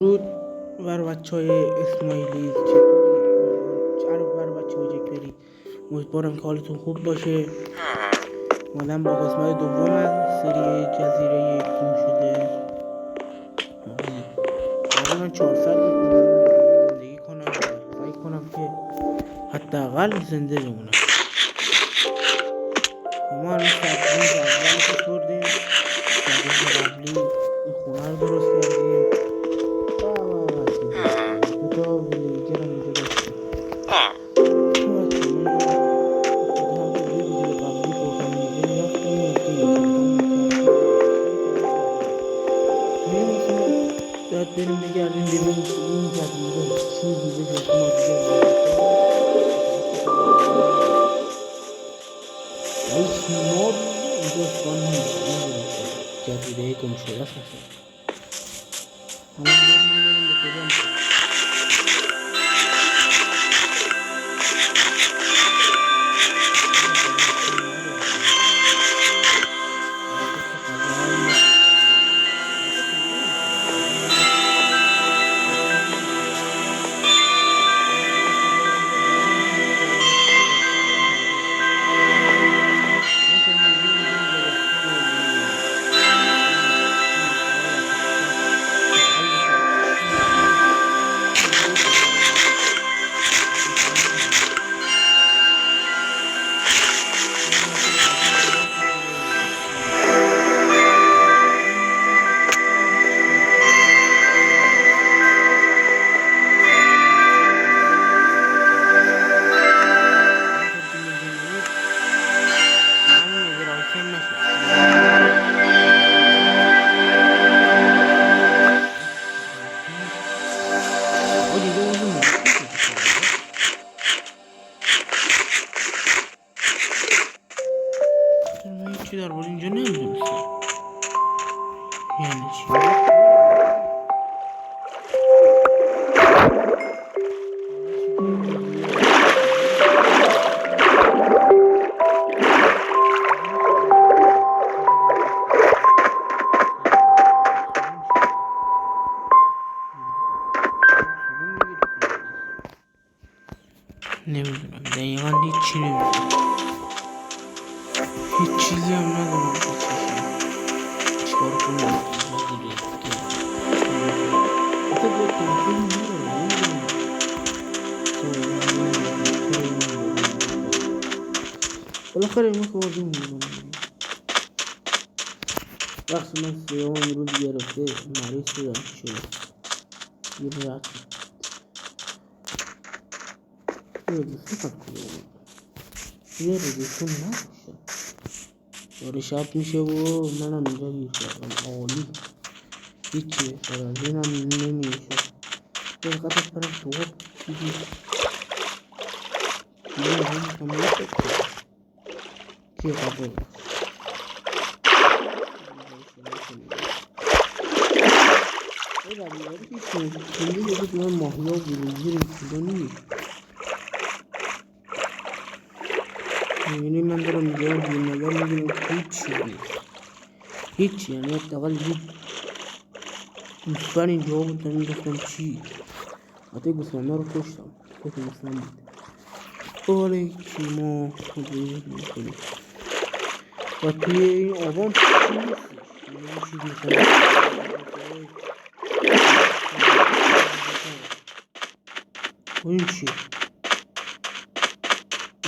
درود بر بچهای اسماعیلی چطور بر بچه های جکبری. امیدوارم که حالتون خوب باشه. اومدم با قسمت دوم از سری جزیره گم شده. تقریبا 400 زندگی کنم و سعی کنم که حداقل زنده بمونم. ما الان روز اول که خوردیم، روز قبلی این خونه رو درست کردیم. بریم بگردیم ببینیم که این جزیره چیزی به جز ما دیگه هیچ مردی اینجا اشکال نمیشه. جزیره گم شده است. حالا بریم ببینیم به کجا میشه. چی در بود اینجا نمیدونستم یعنی چی. نمیدونم دقیقا هیچی نمیدونم. هیچ چیزی هم ندارم چیکار کنم. بالاخره اینو خوردیم میدونم. وقتی من سیام امروز گرفته مریض شدم شده یه رد یه روزشون نباشم داره شب میشه و منم اینجا گیر کردم. عالی هیچی بهتر از این هم نمیشه. دقیقتش برم تو چیزی دیگه هم کمالت بکنم که قبول ای برمیداری که کنده یه من ماهی ها بروزیر کنده نیست. یعنی من دارم اینجا نظر میگیرم که هیچی نیست. هیچی یعنی حداقل هیچ گوسفند اینجا بودم میگفتم چی. حتی گوسفنده رو کشتم خودم مسلم بود. آره که ما خودش میکنیم و توی این آبان چی نیستش. یعنی چیز میکنم این چیه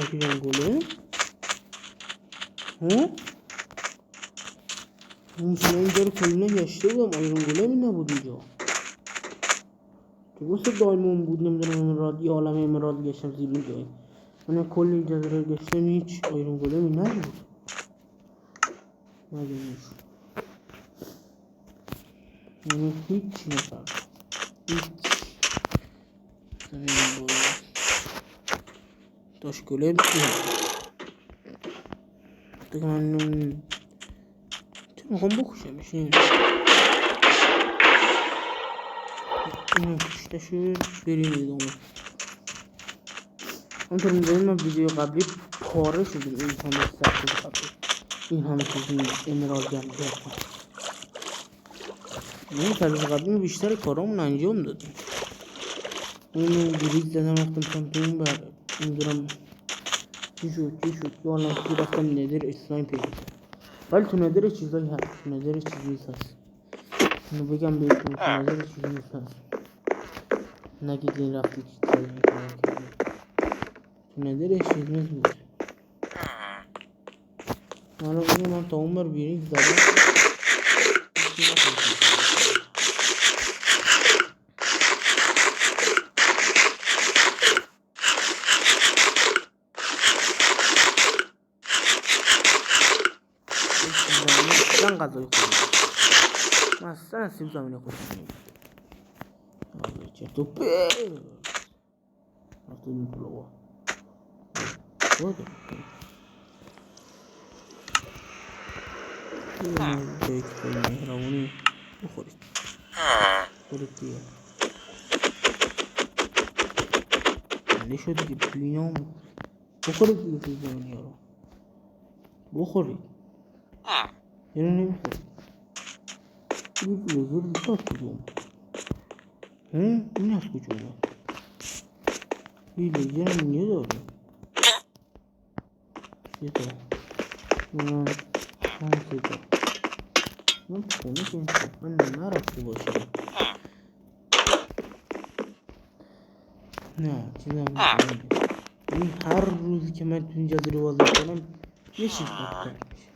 آکی رنگوله ها؟ اون شما اینجا رو کلونه گشته بودم آیرون گولمی نبود اینجا. تو گوست دایمون بود نمیدونم امراد یه عالم امراد گشتم زیر این جایی. من کلی جزیره گشتم هیچ آیرون گولمی نبود. نگه یعنی هیچی نفر هیچ زمین باید داشت گولم دیگه من میخوام بکشمش. اینو کشته شد بریم ادامه. همونطور میدونیم من ویدیو قبلی پاره شدیم. این همه سخت قبلی این همه چیزی امرال جمع کردم. من فلوس قبلی بیشتر کارامون انجام دادیم. اونو گریز زدم رفتم سمت اون بر میدونم چی شد که الان که رفتم ندر اسلایم پیدا کردم. ولی تو ندر چیزایی هست، تو ندر چیزایی هست. اینو بگم بهتون تو ندر چیزایی هست. نگید این رفتی چیزایی کردی. تو ندر چیزایی بود. حالا اینو من تا اون بر بیرین زدم. غذای خوردم من اصلا سیب زمینی خوشم نمیاد. چرت و پرت رفت این پلو یک مهربونی بخورید دیگه نشد دیگه بینام بخورید دیگه سیب زمینی ها رو بخورید اینو نمیخورید این لزر دیگه از کجا اومد این از کجا اومد این لزر هم نیه داره یه تا من سه تا من خونه که من نرفته باشم نه چیزم نکنم این هر روزی که من تو این جزیره بازی کنم یه چیز بدتر میشه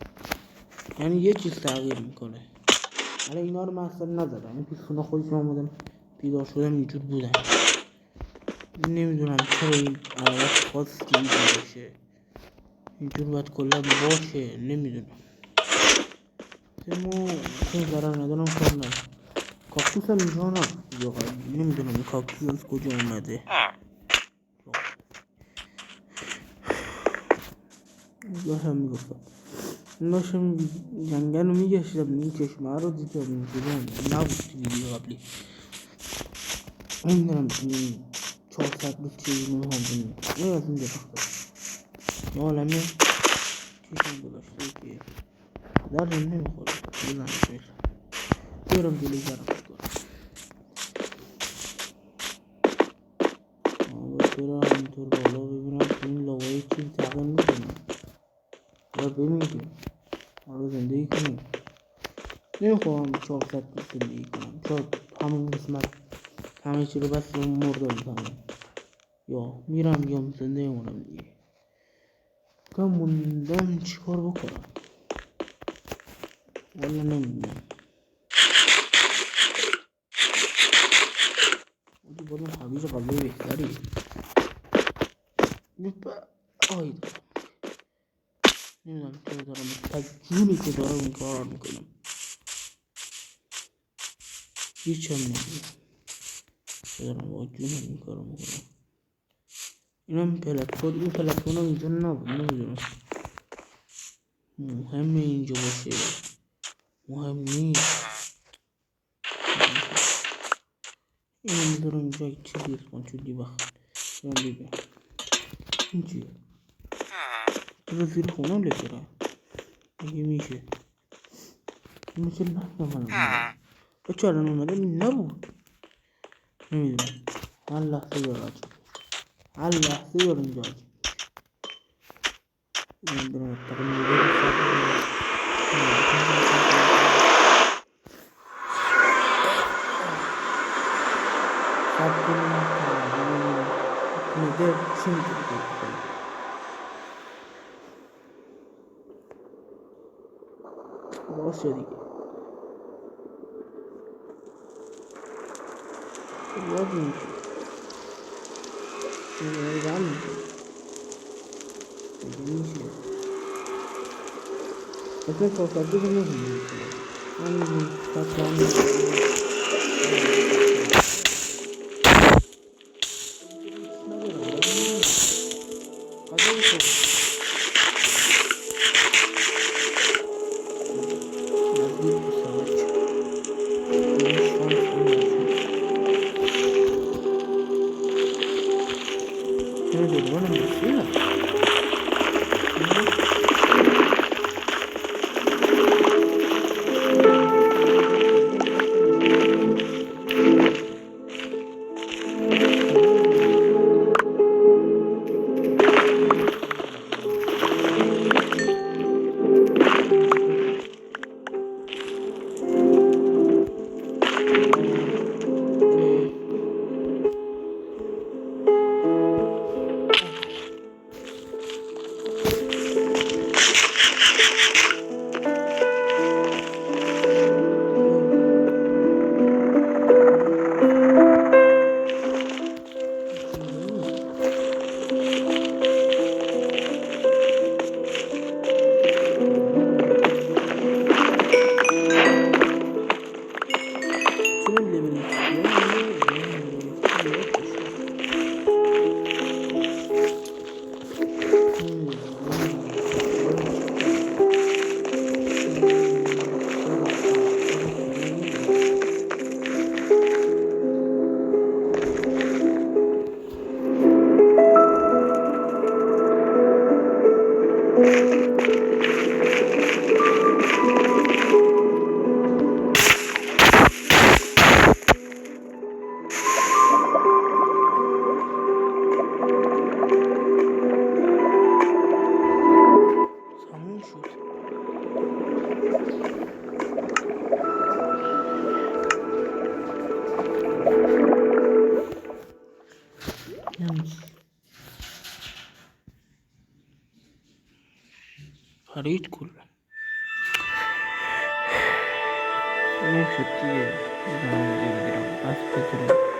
یعنی یه چیز تغییر میکنه. حالا اینا رو من اصلا نزدم این پیسخونه خودشون آمدن بیدار شدم اینجور بودن. نمیدونم چرا این علاقات خواستی اینجور باشه اینجور باید کلا باشه نمیدونم. اما خیلی ضرر ندارم کار ندارم. کاکتوس هم اینجا نه نمیدونم این کاکتوس از کجا اومده. داشتم میگفتم داشتم جنگل رو میگشتم این چشمه رو دیدم میگفتم نبود تو ویدیو قبلی نمیدونم 400 روز چیزی نمیخوام بینیم این از این درخت یه عالمه چشم گذاشته که درد نمیخوره بزنم شویل بیارم جلوی درخت کنم برم همینطور بالا ببینم که این لاوایی چیز تغییر میکنم و بمیریم حالا زندگی کنیم. نمیخوام 400 روز زندگی کنم شاید همون قسمت همه چی رو بس رو مرده بزنم یا میرم یا زنده مونم دیگه کم موندم چی کار بکنم والا نمیدونم. اونجا باید اون حویج قلبه بهتری آیده نمیدونم چرا دارم تجونی که دارم این کار میکنم هیچ هم نمیدونم دارم با جونم این کار میکنم. اینم پلتفون این پلتفون هم اینجا نبود نمیدونم مهمه اینجا باشه مهم نیست. اینو میذارم اینجا چیزی اسپان شدی وقت برم ببینم این چیه تو زیر خونم لکره اگه میشه مثل نفهم الان بچه الان اومده نبود نمیدونم هر لحظه داره هر لحظه داره اینجا من برم اتقل میده سب کنم میده چی میده باشه دیگه باید میشه رم میشه اصلا کافرده رو نمیشه همین تطمیم خرید করলাম। সত্যি যে দিলাম, কাজ পেয়েছিলাম।